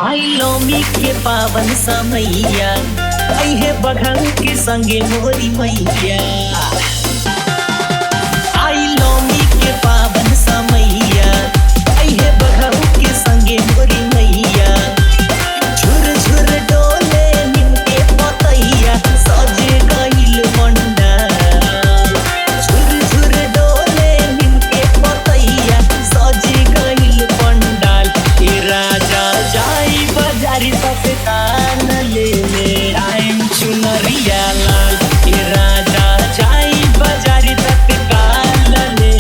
आई loamy के पावन समैया अहे बघल के संगे मोरी मैया। आई लोमी के पावन समैया अहे बघल के संगे मोरी मैया। झुर झुर डोले नीम के पतैया सजे गइल पंडाल। झुर झुर डोले नीम के पतैया सजे गइल पंडाल। ए राजा जाई बाजारी तक कान ले आइम चुनरिया लाल। ए राजा जाई बाजारी तक कान ले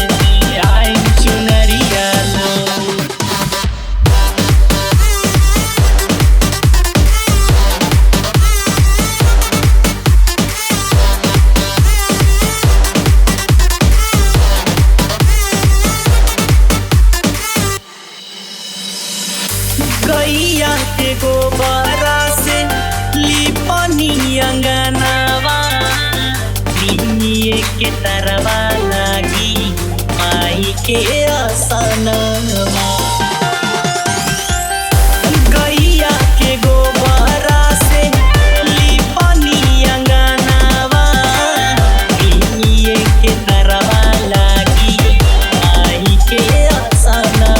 आइम चुनरिया लाल। गैया के गोबरा से लिपनी अंगनावा। लिनिए के तरवा लागी माई के आसनवा। गैया के गोबरा से लिपनी अंगनावा। लिनिए के तरवा लागी माई के आसनवा।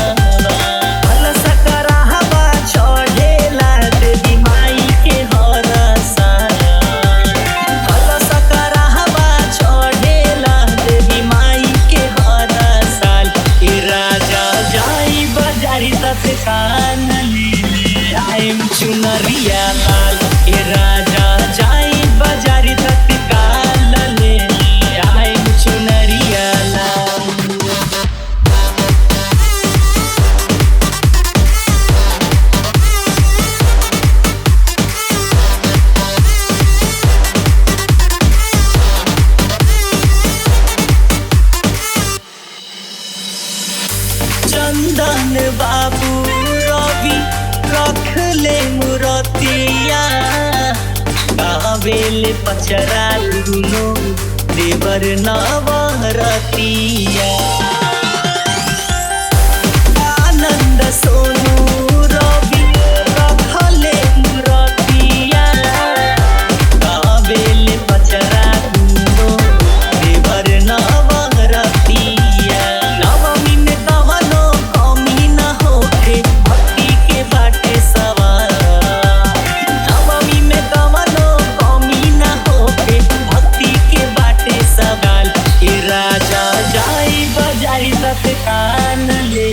कान ले आइम चुनरिया लाल। ए राजा जाई बाजारी तक कान ले आइम चुनरिया लाल। चंदन बाबू रवि रख ले मुरतिया। कावेल पचरा दुनो देवर नवरतिया। आनंद सोनू रवि रख ले मुरतिया। कावेल पचरा दुनो देवर नवरतिया। नवमी में कवनो कमी न होखे भक्ति के बाटे सवार। नवमी में कवनो कमी न होखे भक्ति के बाटे सवाल। ए राजा जाई बाजारी तक कान ले